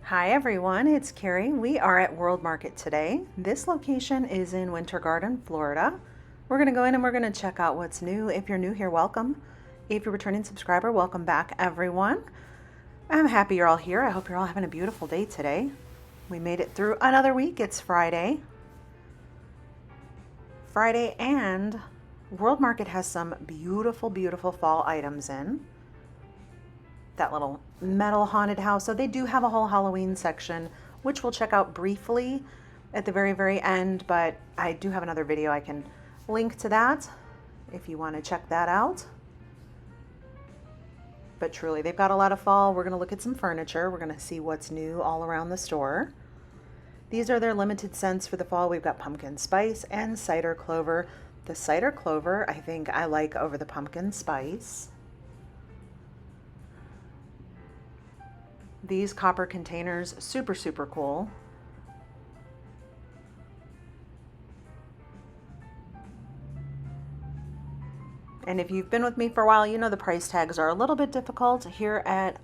Hi everyone, it's Carrie. We are at World Market today. This location is in Winter Garden, Florida. We're going to go in and we're going to check out what's new. If you're new here, welcome. If you're a returning subscriber, welcome back everyone. I'm happy you're all here. I hope you're all having a beautiful day today. We made it through another week. It's Friday. And World Market has some beautiful, beautiful fall items in. That little metal haunted house. So they do have a whole Halloween section, which we'll check out briefly at the very, very end, but I do have another video I can link to that if you want to check that out. But truly, they've got a lot of fall. We're going to look at some furniture. We're going to see what's new all around the store. These are their limited scents for the fall. We've got pumpkin spice and cider clover. The cider clover, I think I like over the pumpkin spice. These copper containers, super, super cool. And if you've been with me for a while, you know the price tags are a little bit difficult here at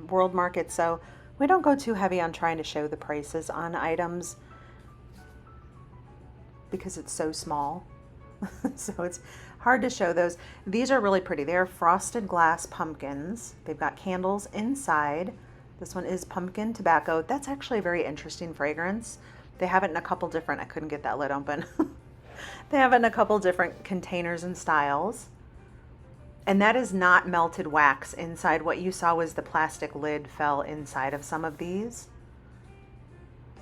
World Market, so we don't go too heavy on trying to show the prices on items because it's so small. So it's hard to show those. These are really pretty. They're frosted glass pumpkins. They've got candles inside. This one is pumpkin tobacco. That's actually a very interesting fragrance. They have it in a couple different, I couldn't get that lid open. They have it in a couple different containers and styles. And that is not melted wax inside. What you saw was the plastic lid fell inside of some of these.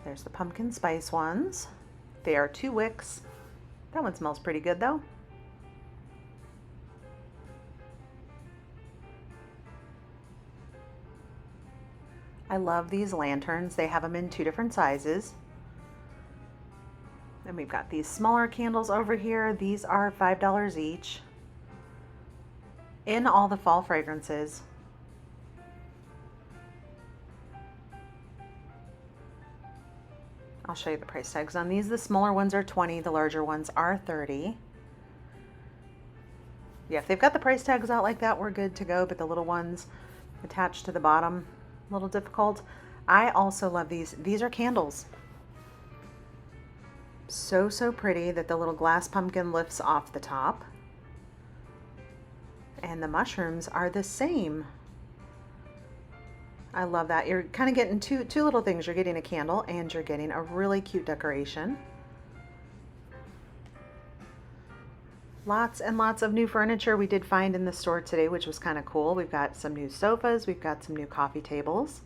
There's the pumpkin spice ones. They are 2 wicks. That one smells pretty good though. I love these lanterns. They have them in 2 different sizes. And we've got these smaller candles over here. These are $5 each. In all the fall fragrances. I'll show you the price tags on these. The smaller ones are $20, the larger ones are $30. Yeah, if they've got the price tags out like that, we're good to go, but the little ones attached to the bottom, a little difficult. I also love these. These are candles. So, so pretty that the little glass pumpkin lifts off the top. And the mushrooms are the same. I love that. You're kind of getting two little things. You're getting a candle and you're getting a really cute decoration. Lots and lots of new furniture we did find in the store today, which was kind of cool. We've got some new sofas. We've got some new coffee tables.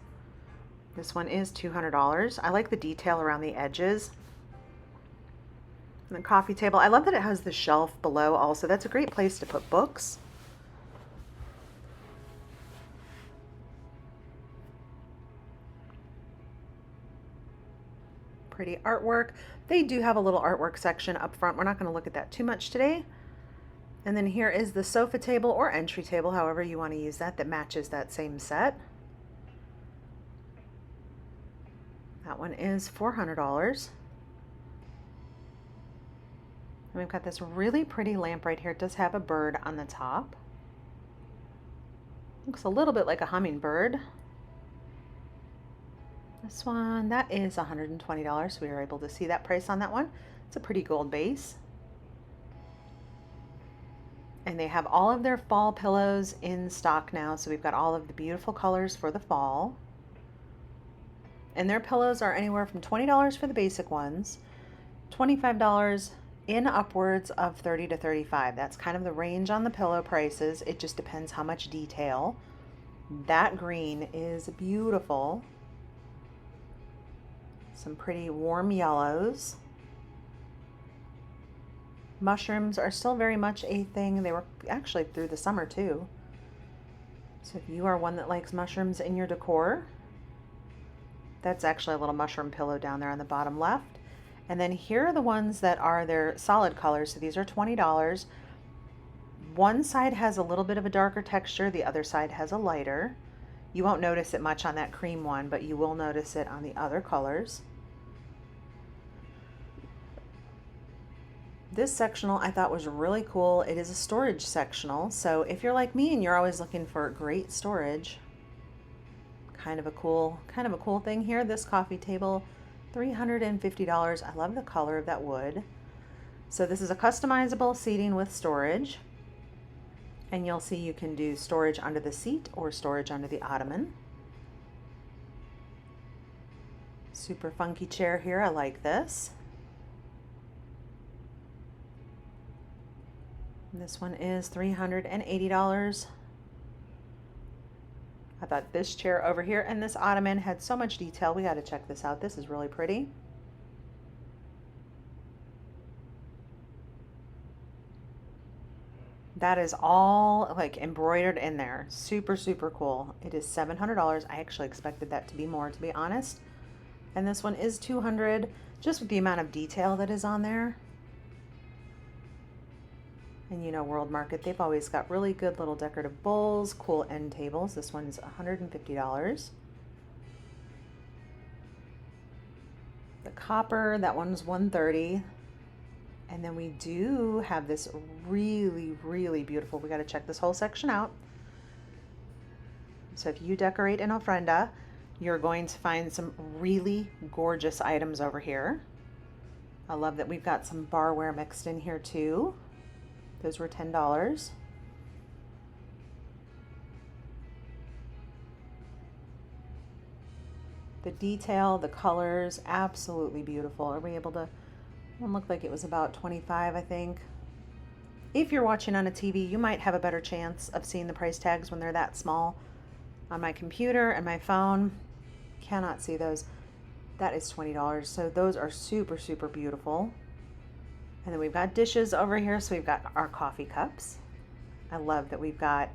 This one is $200. I like the detail around the edges. And the coffee table. I love that it has the shelf below also. That's a great place to put books. Pretty artwork. They do have a little artwork section up front. We're not going to look at that too much today. And then here is the sofa table or entry table, however you want to use that, that matches that same set. That one is $400. And we've got this really pretty lamp right here. It does have a bird on the top. Looks a little bit like a hummingbird. This one, that is $120. We were able to see that price on that one. It's a pretty gold base. And they have all of their fall pillows in stock now. So we've got all of the beautiful colors for the fall. And their pillows are anywhere from $20 for the basic ones, $25 in upwards of $30 to $35. That's kind of the range on the pillow prices. It just depends how much detail. That green is beautiful. Some pretty warm yellows. Mushrooms are still very much a thing. They were actually through the summer too. So if you are one that likes mushrooms in your decor, that's actually a little mushroom pillow down there on the bottom left. And then here are the ones that are their solid colors. So these are $20. One side has a little bit of a darker texture. The other side has a lighter. You won't notice it much on that cream one, but you will notice it on the other colors. This sectional I thought was really cool. It is a storage sectional. So if you're like me and you're always looking for great storage, kind of a cool thing here. This coffee table, $350. I love the color of that wood. So this is a customizable seating with storage. And you'll see you can do storage under the seat or storage under the ottoman. Super funky chair here. I like this. This one is $380. I thought this chair over here and this ottoman had so much detail. We got to check this out. This is really pretty. That is all like embroidered in there. Super, super cool. It is $700. I actually expected that to be more, to be honest. And this one is $200, just with the amount of detail that is on there. And you know, World Market, they've always got really good little decorative bowls, cool end tables. This one's $150. The copper, that one's $130. And then we do have this really, really beautiful, we got to check this whole section out. So if you decorate an ofrenda, you're going to find some really gorgeous items over here. I love that we've got some barware mixed in here too. Those were $10. The detail, the colors, absolutely beautiful. Are we able to? One looked like it was about 25, I think. If you're watching on a TV, you might have a better chance of seeing the price tags when they're that small. On my computer and my phone, cannot see those. That is $20. So those are super, super beautiful. And then we've got dishes over here. So we've got our coffee cups. I love that we've got,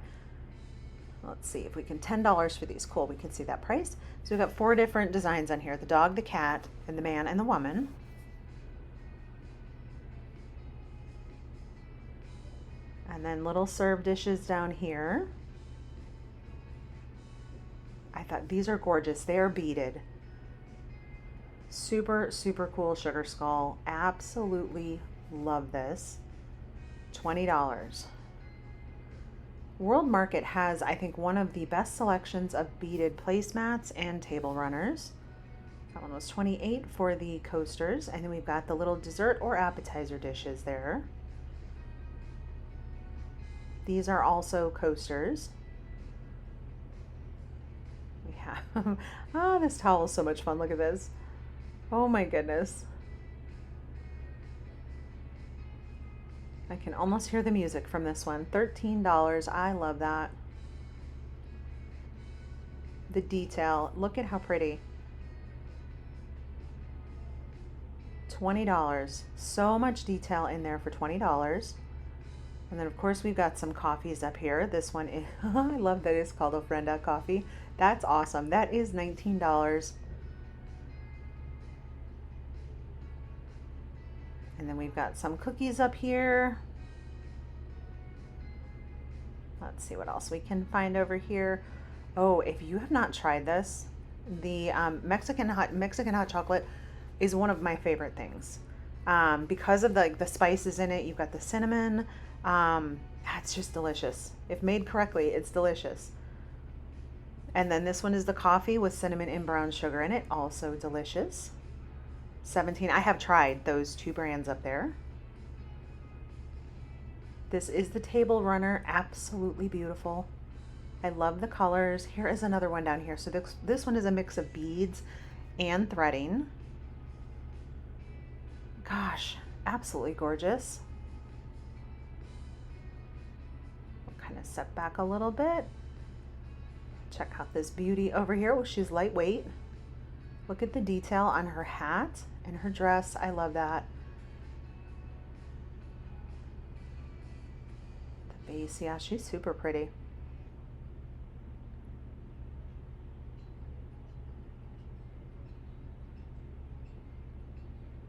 let's see if we can, $10 for these. Cool, we can see that price. So we've got 4 different designs on here. The dog, the cat, and the man and the woman. And then little serve dishes down here. I thought these are gorgeous. They are beaded. Super, super cool sugar skull. Absolutely love this. $20. World Market has, I think, one of the best selections of beaded placemats and table runners. That one was $28 for the coasters. And then we've got the little dessert or appetizer dishes there. These are also coasters. We have, oh, this towel is so much fun. Look at this. Oh my goodness. I can almost hear the music from this one. $13. I love that. The detail. Look at how pretty. $20. So much detail in there for $20. And then of course we've got some coffees up here. This one is, I love that it's called Ofrenda coffee. That's awesome. That is $19. And then we've got some cookies up here. Let's see what else we can find over here. Oh, if you have not tried this, the Mexican hot chocolate is one of my favorite things. Because of the spices in it. You've got the cinnamon. It's just delicious. If made correctly, it's delicious. And then this one is the coffee with cinnamon and brown sugar in it. Also delicious. $17. I have tried those 2 brands up there. This is the table runner. Absolutely beautiful. I love the colors. Here is another one down here. So this one is a mix of beads and threading. Gosh, absolutely gorgeous. We'll kind of step back a little bit. Check out this beauty over here. Well, she's lightweight. Look at the detail on her hat and her dress. I love that. The base, yeah, she's super pretty.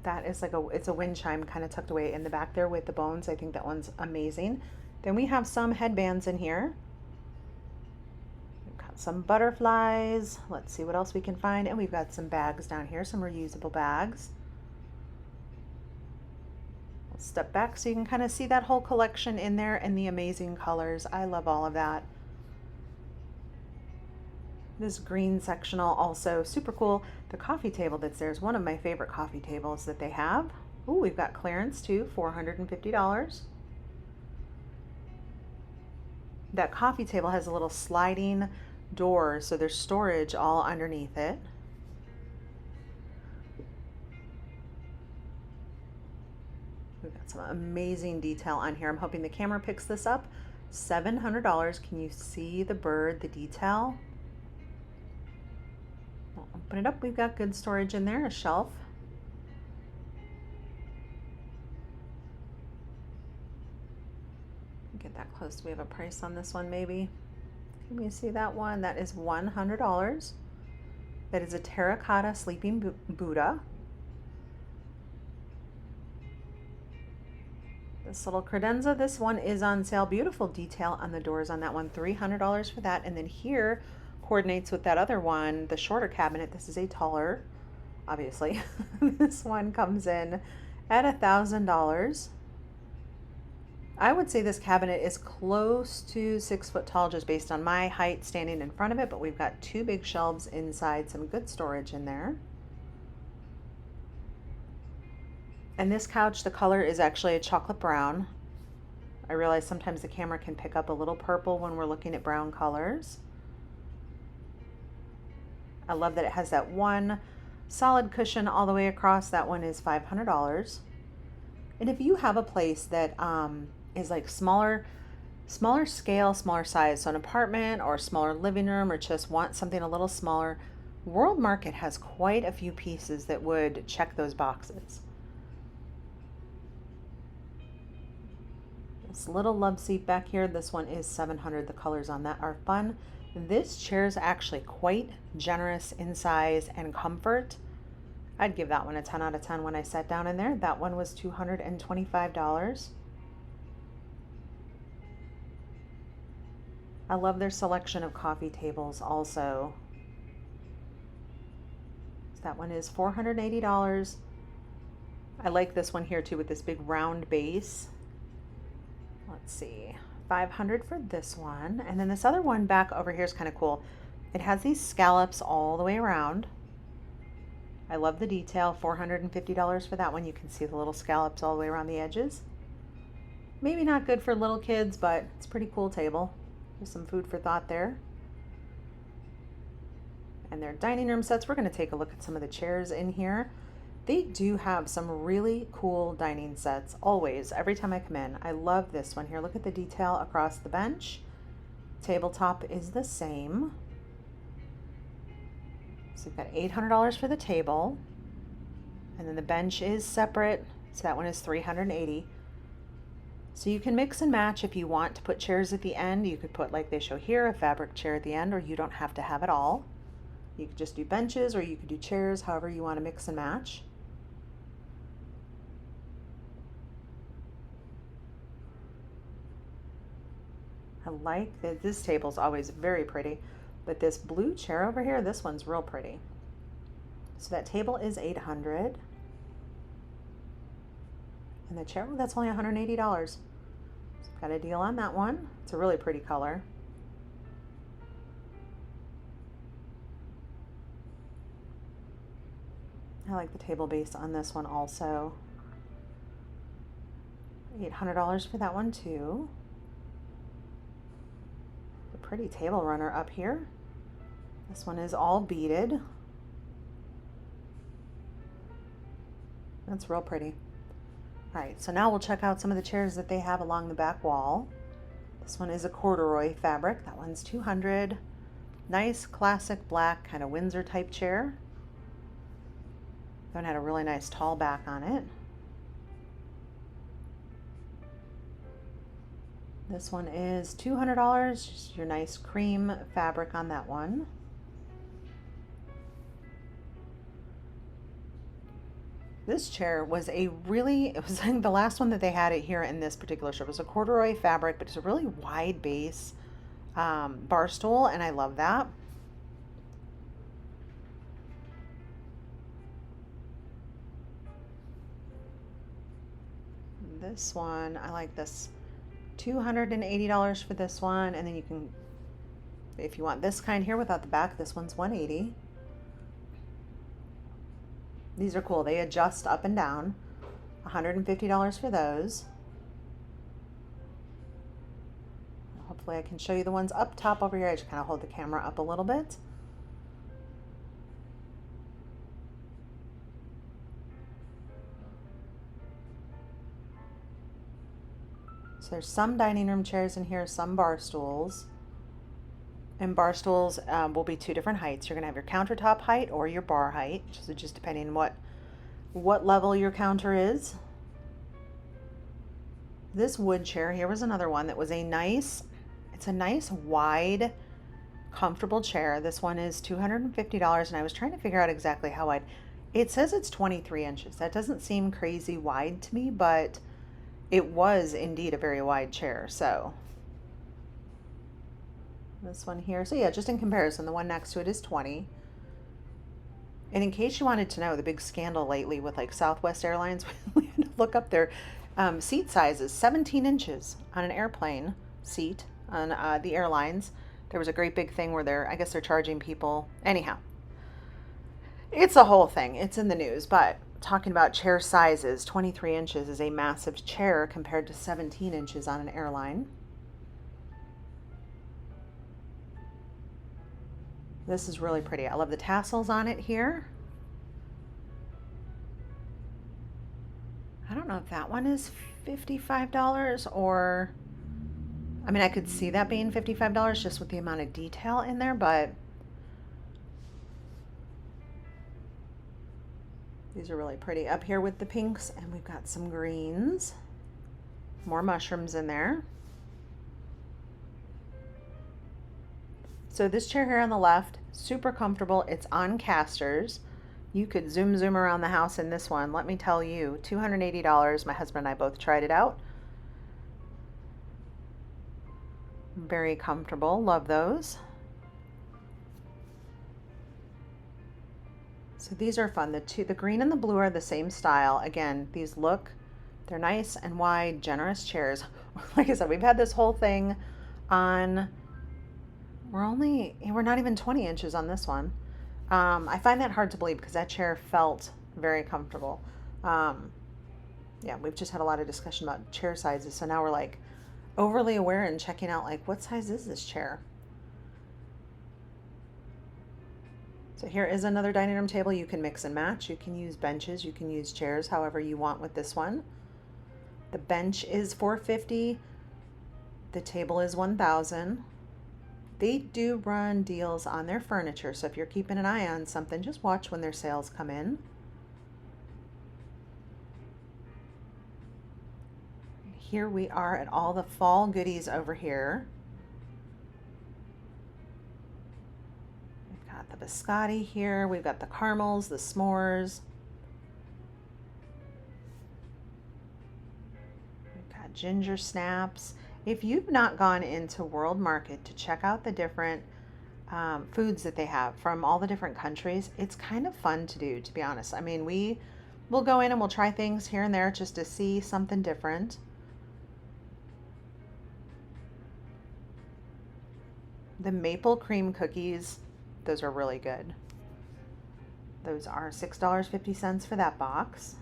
That is like it's a wind chime kind of tucked away in the back there with the bones. I think that one's amazing. Then we have some headbands in here. We've got some butterflies. Let's see what else we can find. And we've got some bags down here, some reusable bags. I'll step back so you can kind of see that whole collection in there and the amazing colors. I love all of that. This green sectional also super cool. The coffee table that's there is one of my favorite coffee tables that they have. Ooh, we've got clearance too, $450. That coffee table has a little sliding door, so there's storage all underneath it. We've got some amazing detail on here. I'm hoping the camera picks this up. $700. Can you see the bird, the detail? We'll open it up. We've got good storage in there, a shelf. Get that close. Do we have a price on this one maybe? Can we see that one? That is $100. That is a terracotta sleeping Buddha. This little credenza, this one is on sale. Beautiful detail on the doors on that one. $300 for that. And then here coordinates with that other one, the shorter cabinet. This is a taller, obviously. This one comes in at $1,000. I would say this cabinet is close to 6 foot tall just based on my height standing in front of it, but we've got two big shelves inside, some good storage in there. And this couch, the color is actually a chocolate brown. I realize sometimes the camera can pick up a little purple when we're looking at brown colors. I love that it has that one solid cushion all the way across. That one is $500. And if you have a place that is like smaller scale, smaller size, so an apartment or a smaller living room, or just want something a little smaller, World Market has quite a few pieces that would check those boxes. This little love seat back here, this one is $700. The colors on that are fun. This chair is actually quite generous in size and comfort. I'd give that one a 10 out of 10 when I sat down in there. That one was $225. I love their selection of coffee tables also. That one is $480. I like this one here too with this big round base. Let's see, $500 for this one. And then this other one back over here is kind of cool. It has these scallops all the way around. I love the detail, $450 for that one. You can see the little scallops all the way around the edges. Maybe not good for little kids, but it's a pretty cool table. There's some food for thought there. And their dining room sets. We're going to take a look at some of the chairs in here. They do have some really cool dining sets always, every time I come in. I love this one here. Look at the detail across the bench. Tabletop is the same. So we've got $800 for the table. And then the bench is separate. So that one is $380. So you can mix and match if you want to put chairs at the end. You could put, like they show here, a fabric chair at the end, or you don't have to have it all. You could just do benches, or you could do chairs, however you want to mix and match. I like that this table's always very pretty, but this blue chair over here, this one's real pretty. So that table is $800. And the chair, well, that's only $180. So got a deal on that one. It's a really pretty color. I like the table base on this one also. $800 for that one too. The pretty table runner up here. This one is all beaded. That's real pretty. All right, so now we'll check out some of the chairs that they have along the back wall. This one is a corduroy fabric. That one's $200. Nice classic black kind of Windsor type chair. That one had a really nice tall back on it. This one is $200, just your nice cream fabric on that one. This chair was it was like the last one that they had it here in this particular shop. It was a corduroy fabric, but it's a really wide base bar stool, and I love that. This one, I like this. $280 for this one, and then you can If you want this kind here without the back, this one's $180. These are cool. They adjust up and down. $150 for those. Hopefully I can show you the ones up top over here. I just kind of hold the camera up a little bit. So there's some dining room chairs in here, some bar stools. And bar stools will be two different heights. You're gonna have your countertop height or your bar height, just depending on what level your counter is. This wood chair here was another one that was it's a nice wide, comfortable chair. This one is $250, and I was trying to figure out exactly how wide. It says it's 23 inches. That doesn't seem crazy wide to me, but it was indeed a very wide chair. So this one here, so yeah, just in comparison, the one next to it is 20. And in case you wanted to know, the big scandal lately with like Southwest Airlines, we had to look up their seat sizes. 17 inches on an airplane seat on the airlines. There was a great big thing where I guess they're charging people. Anyhow, it's a whole thing. It's in the news, but talking about chair sizes, 23 inches is a massive chair compared to 17 inches on an airline. This is really pretty. I love the tassels on it here. I don't know if that one is $55 or, I mean, I could see that being $55 just with the amount of detail in there, but these are really pretty. Up here with the pinks, and we've got some greens, more mushrooms in there. So this chair here on the left, super comfortable. It's on casters. You could zoom around the house in this one. Let me tell you, $280. My husband and I both tried it out. Very comfortable. Love those. So these are fun. The green and the blue are the same style. Again, they're nice and wide, generous chairs. Like I said, we've had this whole thing on. We're not even 20 inches on this one. I find that hard to believe because that chair felt very comfortable. Yeah, we've just had a lot of discussion about chair sizes. So now we're like overly aware and checking out like, what size is this chair? So here is another dining room table. You can mix and match. You can use benches. You can use chairs however you want with this one. The bench is $450. The table is $1,000. They do run deals on their furniture, so if you're keeping an eye on something, just watch when their sales come in. Here we are at all the fall goodies over here. We've got the biscotti here, we've got the caramels, the s'mores. We've got ginger snaps. If you've not gone into World Market to check out the different foods that they have from all the different countries, it's kind of fun to do, to be honest. I mean, we'll go in and we'll try things here and there just to see something different. The maple cream cookies, those are really good. Those are $6.50 for that box.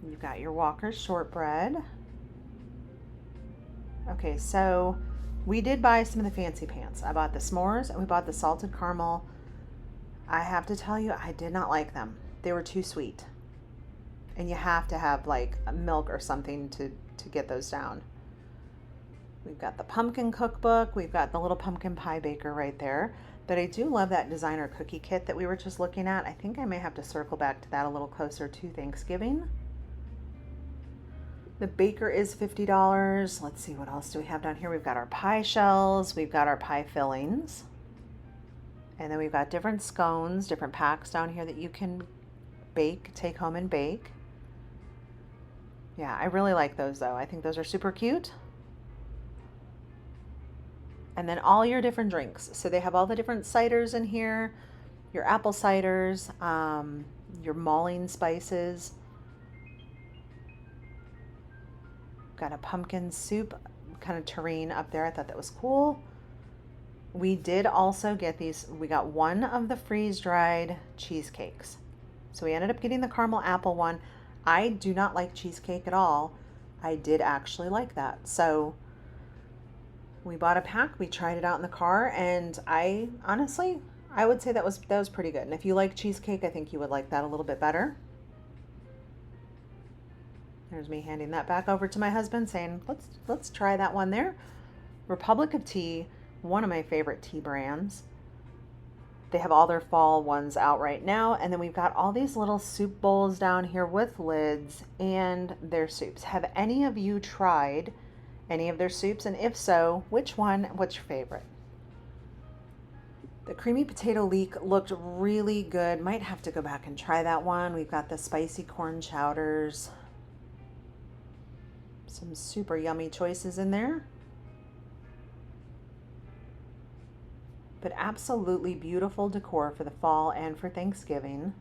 You've got your Walker's shortbread. Okay, so we did buy some of the fancy pants. I bought the s'mores and we bought the salted caramel. I have to tell you, I did not like them. They were too sweet. And you have to have like milk or something to get those down. We've got the pumpkin cookbook. We've got the little pumpkin pie baker right there. But I do love that designer cookie kit that we were just looking at. I think I may have to circle back to that a little closer to Thanksgiving. The baker is $50. Let's see, what else do we have down here? We've got our pie shells. We've got our pie fillings. And then we've got different scones, different packs down here that you can bake, take home and bake. Yeah, I really like those though. I think those are super cute. And then all your different drinks. So they have all the different ciders in here, your apple ciders, your mulling spices. Got a pumpkin soup kind of terrain up there. I thought that was cool. We did also get these, we got one of the freeze-dried cheesecakes. So we ended up getting the caramel apple one. I do not like cheesecake at all. I did actually like that. So we bought a pack, we tried it out in the car, and I honestly, I would say that was pretty good. And if you like cheesecake, I think you would like that a little bit better. There's me handing that back over to my husband saying, let's try that one there. Republic of Tea, one of my favorite tea brands. They have all their fall ones out right now. And then we've got all these little soup bowls down here with lids and their soups. Have any of you tried any of their soups? And if so, which one? What's your favorite? The creamy potato leek looked really good. Might have to go back and try that one. We've got the spicy corn chowders. Some super yummy choices in there. But absolutely beautiful decor for the fall and for Thanksgiving.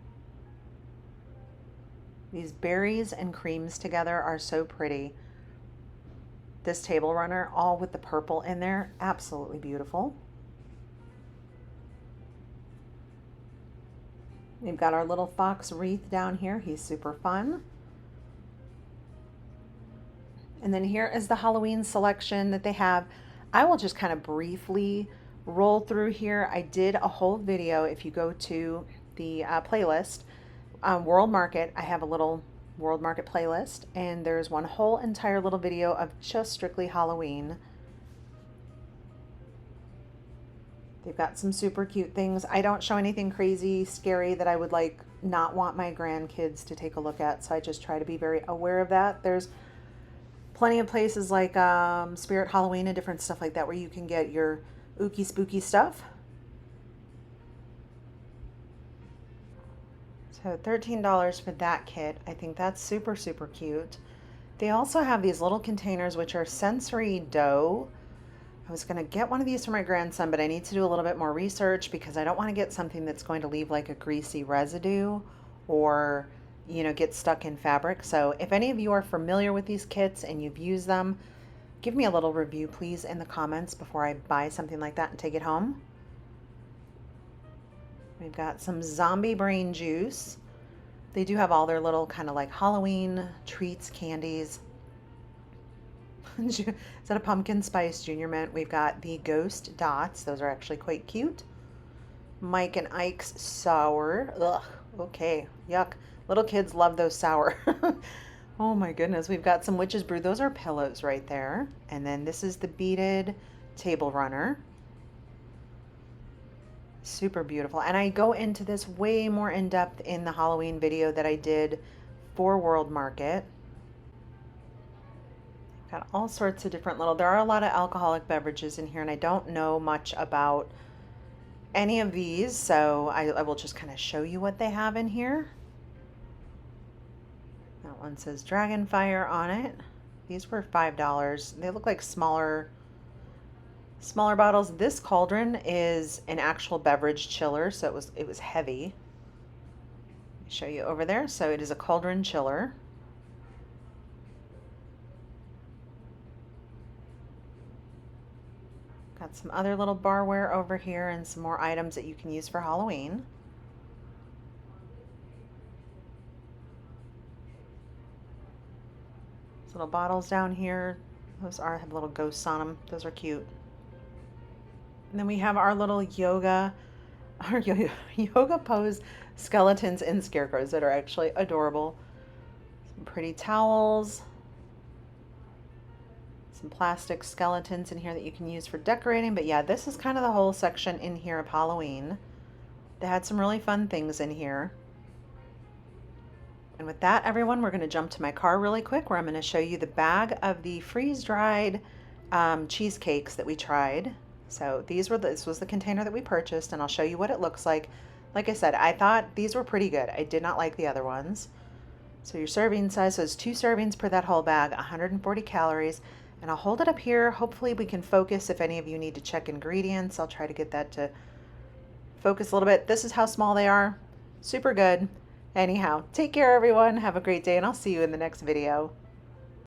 These berries and creams together are so pretty. This table runner, all with the purple in there, absolutely beautiful. We've got our little fox wreath down here. He's super fun. And then here is the Halloween selection that they have. I will just kind of briefly roll through here. I did a whole video. If you go to the playlist, World Market, I have a little World Market playlist, and there's one whole entire little video of just strictly Halloween. They've got some super cute things. I don't show anything crazy, scary that I would like not want my grandkids to take a look at, so I just try to be very aware of that. There's plenty of places like Spirit Halloween and different stuff like that where you can get your ooky spooky stuff. So $13 for that kit. I think that's super, super cute. They also have these little containers which are sensory dough. I was going to get one of these for my grandson, but I need to do a little bit more research because I don't want to get something that's going to leave like a greasy residue or, you know, get stuck in fabric. So if any of you are familiar with these kits and you've used them, give me a little review, please, in the comments before I buy something like that and take it home. We've got some zombie brain juice. They do have all their little kind of like Halloween treats, candies. Is that a pumpkin spice junior mint? We've got the ghost dots. Those are actually quite cute. Mike and Ike's sour. Ugh, okay, yuck. Little kids love those sour. Oh my goodness. We've got some witch's brew. Those are pillows right there. And then this is the beaded table runner. Super beautiful. And I go into this way more in depth in the Halloween video that I did for World Market. Got all sorts of different little, there are a lot of alcoholic beverages in here, and I don't know much about any of these, so I will just kind of show you what they have in here. That one says Dragonfire on it. These were $5. They look like smaller bottles. This cauldron is an actual beverage chiller, so it was heavy. Let me show you over there. So it is a cauldron chiller. Got some other little barware over here and some more items that you can use for Halloween. These little bottles down here, those have little ghosts on them. Those are cute. And then we have our little yoga pose skeletons and scarecrows that are actually adorable. Some pretty towels. Some plastic skeletons in here that you can use for decorating. But yeah, this is kind of the whole section in here of Halloween. They had some really fun things in here. And with that, everyone, we're going to jump to my car really quick where I'm going to show you the bag of the freeze-dried cheesecakes that we tried. So this was the container that we purchased, and I'll show you what it looks like. Like I said, I thought these were pretty good. I did not like the other ones. So your serving size, so it's 2 servings per that whole bag, 140 calories. And I'll hold it up here. Hopefully we can focus if any of you need to check ingredients. I'll try to get that to focus a little bit. This is how small they are. Super good. Anyhow, take care everyone. Have a great day, and I'll see you in the next video.